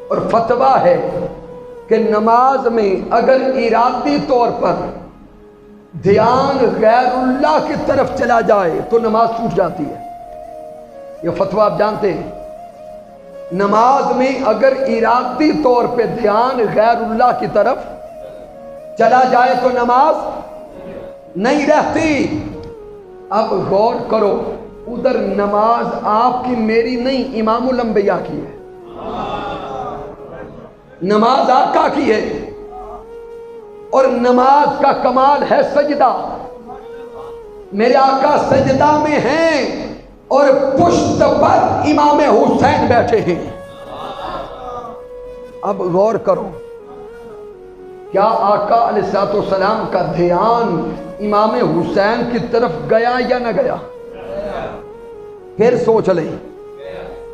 اور فتویٰ ہے کہ نماز میں اگر ارادی طور پر دھیان غیر اللہ کی طرف چلا جائے تو نماز ٹوٹ جاتی ہے۔ یہ فتویٰ آپ جانتے ہیں، نماز میں اگر ارادی طور پہ دھیان غیر اللہ کی طرف چلا جائے تو نماز نہیں رہتی۔ اب غور کرو، ادھر نماز آپ کی میری نہیں، امام الانبیاء کی ہے، نماز آقا کی ہے، اور نماز کا کمال ہے سجدہ۔ میرے آقا سجدہ میں ہیں اور پشت پر امام حسین بیٹھے ہیں۔ اب غور کرو، کیا آقا علیہ السلام کا دھیان امام حسین کی طرف گیا یا نہ گیا؟ پھر سوچ لیں،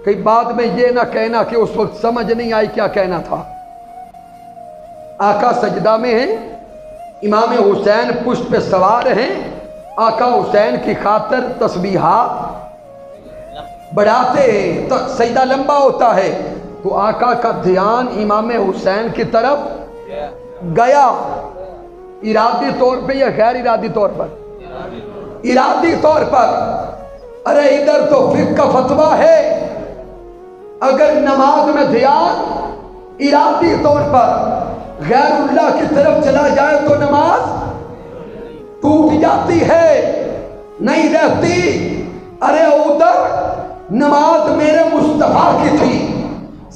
کہ بعد میں یہ نہ کہنا کہ اس وقت سمجھ نہیں آئی کیا کہنا تھا۔ آقا سجدہ میں ہیں، امام حسین پشت پہ سوار ہیں، آقا حسین کی خاطر تسبیحات بڑھاتے ہیں، تو سجدہ لمبا ہوتا ہے، تو آقا کا دھیان امام حسین کی طرف گیا، ارادی طور پہ یا غیر ارادی طور پر؟ ارادی طور پر۔ ارے ادھر تو فقہ کا فتویٰ ہے، اگر نماز میں دھیان ارادی طور پر غیر اللہ کی طرف چلا جائے تو نماز ٹوٹ جاتی ہے، نہیں رہتی۔ ارے ادھر نماز میرے مصطفیٰ کی تھی،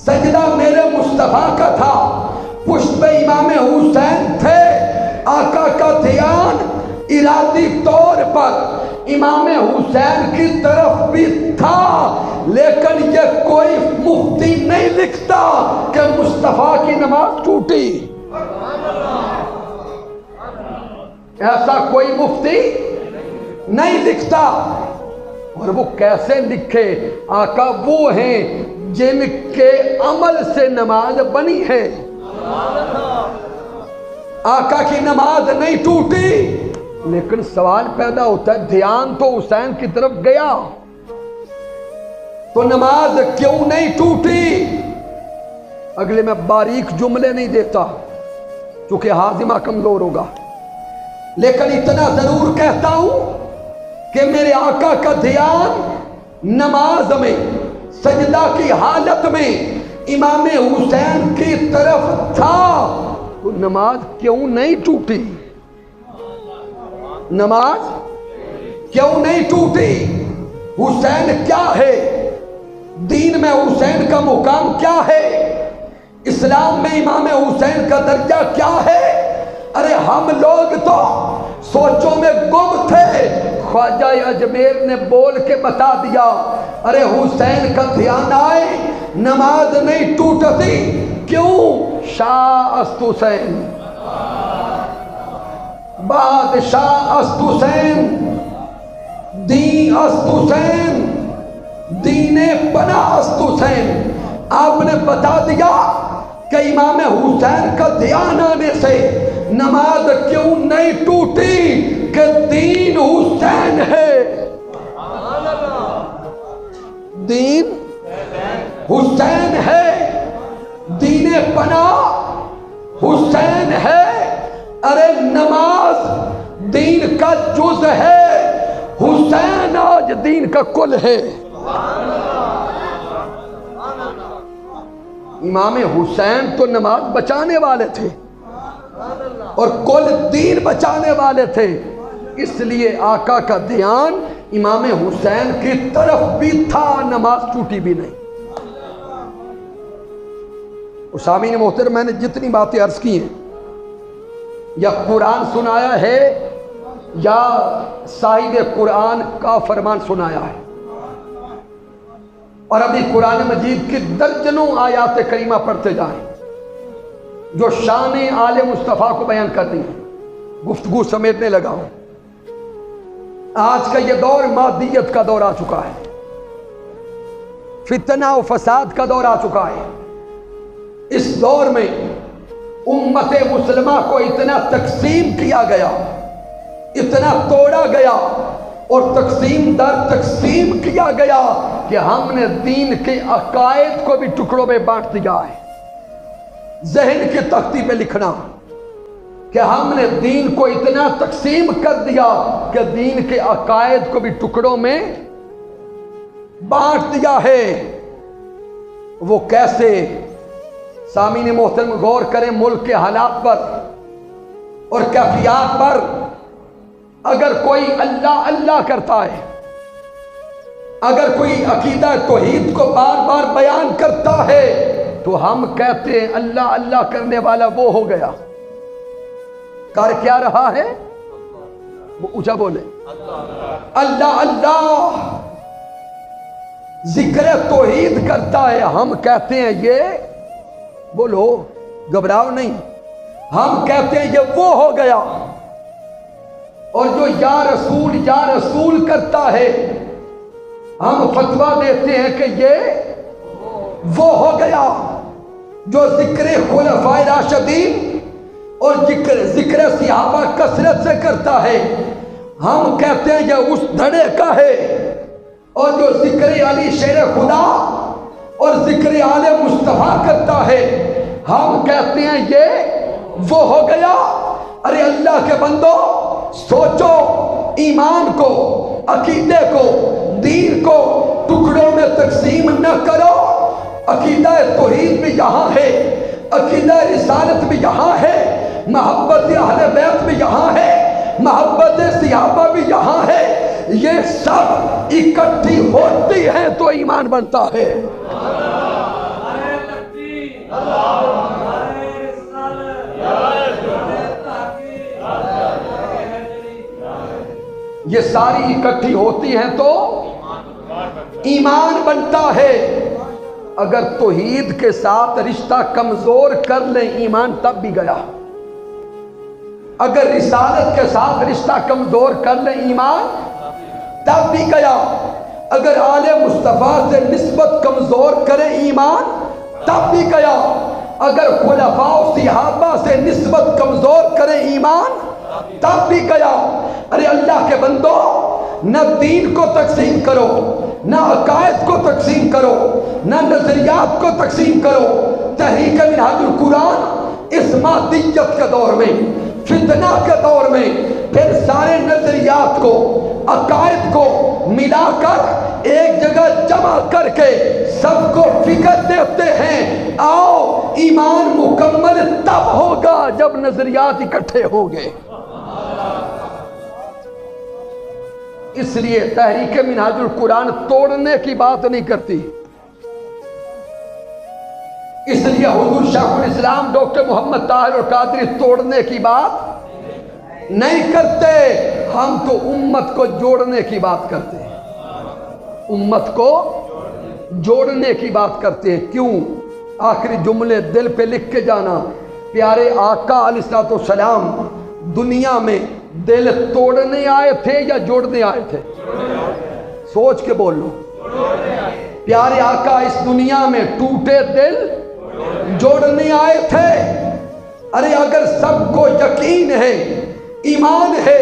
سجدہ میرے مصطفیٰ کا تھا، پشت پہ امام حسین تھے، آقا کا دھیان ارادی طور پر امام حسین کی طرف بھی تھا، لیکن یہ کوئی مفتی نہیں لکھتا کہ مصطفیٰ کی نماز ٹوٹی۔ ایسا کوئی مفتی نہیں لکھتا۔ اور وہ کیسے لکھے؟ آقا وہ ہیں جن کے عمل سے نماز بنی ہے، آقا کی نماز نہیں ٹوٹی۔ لیکن سوال پیدا ہوتا ہے، دھیان تو حسین کی طرف گیا تو نماز کیوں نہیں ٹوٹی؟ اگلے میں باریک جملے نہیں دیتا چونکہ ہاضمہ کمزور ہوگا، لیکن اتنا ضرور کہتا ہوں کہ میرے آقا کا دھیان نماز میں سجدہ کی حالت میں امام حسین کی طرف تھا، تو نماز کیوں نہیں ٹوٹی؟ نماز کیوں نہیں ٹوٹی؟ حسین کیا ہے؟ دین میں حسین کا مقام کیا ہے؟ اسلام میں امام حسین کا درجہ کیا ہے؟ ارے ہم لوگ تو سوچوں میں گم تھے، خواجہ اجمیر نے بول کے بتا دیا، ارے حسین کا دھیان آئے نماز نہیں ٹوٹتی۔ کیوں؟ شاہ است حسین، بادشاہ است حسین، دین است حسین، دین پناہ است حسین۔ آپ نے بتا دیا کہ امام حسین کا دھیان آنے سے نماز کیوں نہیں ٹوٹی، کہ دین حسین ہے، دین حسین ہے، دین پناہ حسین ہے۔ ارے نماز دین کا جز ہے، حسین آج دین کا کل ہے۔ امام حسین تو نماز بچانے والے تھے اور کل دین بچانے والے تھے، اس لیے آقا کا دھیان امام حسین کی طرف بھی تھا، نماز ٹوٹی بھی نہیں۔ سامعین محترم، میں نے جتنی باتیں عرض کی ہیں یا قرآن سنایا ہے یا صاحب قرآن کا فرمان سنایا ہے، اور ابھی قرآن مجید کی درجنوں آیات کریمہ پڑھتے جائیں جو شان آل مصطفیٰ کو بیان کرتی ہیں۔ گفتگو سمیٹنے لگا ہوں، آج کا یہ دور مادیت کا دور آ چکا ہے، فتنہ و فساد کا دور آ چکا ہے۔ اس دور میں امت مسلمہ کو اتنا تقسیم کیا گیا، اتنا توڑا گیا، اور تقسیم در تقسیم کیا گیا کہ ہم نے دین کے عقائد کو بھی ٹکڑوں میں بانٹ دیا ہے۔ ذہن کی تختی پہ لکھنا کہ ہم نے دین کو اتنا تقسیم کر دیا کہ دین کے عقائد کو بھی ٹکڑوں میں بانٹ دیا ہے۔ وہ کیسے؟ سامعین محترم غور کریں ملک کے حالات پر اور کیفیات پر۔ اگر کوئی اللہ اللہ کرتا ہے، اگر کوئی عقیدہ توحید کو بار بار بیان کرتا ہے تو ہم کہتے ہیں اللہ اللہ کرنے والا وہ ہو گیا۔ کر کیا رہا ہے؟ وہ اونچا بولے، اللہ اللہ ذکر توحید کرتا ہے، ہم کہتے ہیں یہ، بولو گھبراؤ نہیں، ہم کہتے ہیں یہ وہ ہو گیا۔ اور جو یا رسول کرتا ہے ہم فتویٰ دیتے ہیں کہ یہ وہ ہو گیا۔ جو ذکر خلفائے راشدین اور ذکر صحابہ کثرت سے کرتا ہے ہم کہتے ہیں یہ اس دھڑے کا ہے۔ اور جو ذکر علی شیر خدا اور ذکر آل مصطفیٰ کرتا ہے ہم کہتے ہیں یہ وہ ہو گیا۔ ارے اللہ کے بندو سوچو، ایمان کو، عقیدے کو، دین کو ٹکڑوں میں تقسیم نہ کرو۔ عقیدہ توحید بھی یہاں ہے، عقیدہ رسالت بھی یہاں ہے، محبت اہل بیت بھی یہاں ہے، محبت صحابہ بھی یہاں ہے۔ یہ سب اکٹھی ہوتی ہیں تو ایمان بنتا ہے۔ یہ ساری اکٹھی ہوتی ہیں تو ایمان بنتا ہے۔ اگر توحید کے ساتھ رشتہ کمزور کر لیں ایمان تب بھی گیا۔ اگر رسالت کے ساتھ رشتہ کمزور کر لیں ایمان تب بھی گیا۔ اگر آل مصطفیٰ سے نسبت کمزور کریں ایمان تب بھی گیا۔ اگر خلفاء و صحابہ سے نسبت کمزور کریں ایمان تب بھی گیا۔ ارے اللہ کے بندو، نہ دین کو تقسیم کرو، نہ عقائد کو تقسیم کرو، نہ نظریات کو تقسیم کرو۔ تحریک منہاج القرآن اس مادیت کے دور میں، فتنہ کے دور میں پھر سارے نظریات کو، عقائد کو ملا کر ایک جگہ جمع کر کے سب کو فکر دیتے ہیں۔ آؤ ایمان مکمل تب ہوگا جب نظریات اکٹھے ہوں گے۔ اس لیے تحریک منہاج القرآن توڑنے کی بات نہیں کرتی۔ اس لیے حضور شیخ الاسلام ڈاکٹر محمد طاہر القادری توڑنے کی بات نہیں کرتے۔ ہم تو امت کو جوڑنے کی بات کرتے ہیں، امت کو جوڑنے کی بات کرتے ہیں۔ کیوں؟ آخری جملے دل پہ لکھ کے جانا، پیارے آقا علیہ السلام دنیا میں دل توڑنے آئے تھے یا جوڑنے آئے تھے؟ سوچ کے بول لو۔ پیارے آقا اس دنیا میں ٹوٹے دل جوڑنے آئے تھے۔ ارے اگر سب کو یقین ہے، ایمان ہے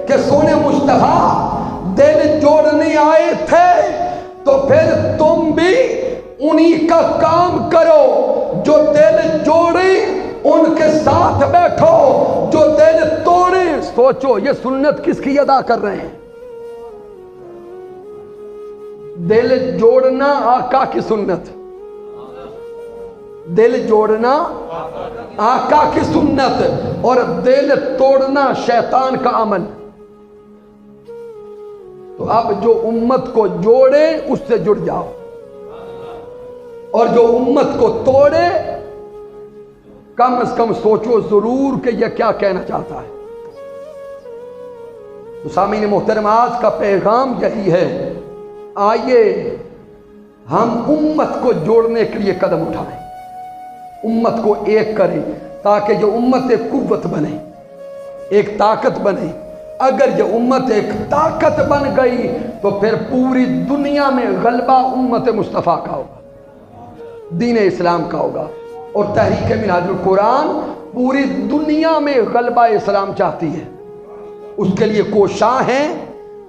کہ سونے مصطفیٰ دل جوڑنے آئے تھے تو پھر تم بھی انہی کا کام کرو۔ جو دل جوڑے ان کے ساتھ بیٹھو، جو دل توڑے۔ سوچو یہ سنت کس کی ادا کر رہے ہیں؟ دل جوڑنا آقا کی سنت، دل جوڑنا آقا کی سنت، اور دل توڑنا شیطان کا عمل۔ تو اب جو امت کو جوڑے اس سے جڑ جاؤ، اور جو امت کو توڑے کم از کم سوچو ضرور کہ یہ کیا کہنا چاہتا ہے۔ تو سامعین محترم، آج کا پیغام یہی ہے، آئیے ہم امت کو جوڑنے کے لیے قدم اٹھائیں، امت کو ایک کریں تاکہ یہ امت ایک قوت بنے، ایک طاقت بنے۔ اگر یہ امت ایک طاقت بن گئی تو پھر پوری دنیا میں غلبہ امت مصطفیٰ کا ہوگا، دین اسلام کا ہوگا۔ اور تحریک منہاج القرآن پوری دنیا میں غلبہ اسلام چاہتی ہے، اس کے لیے کوشاں ہیں،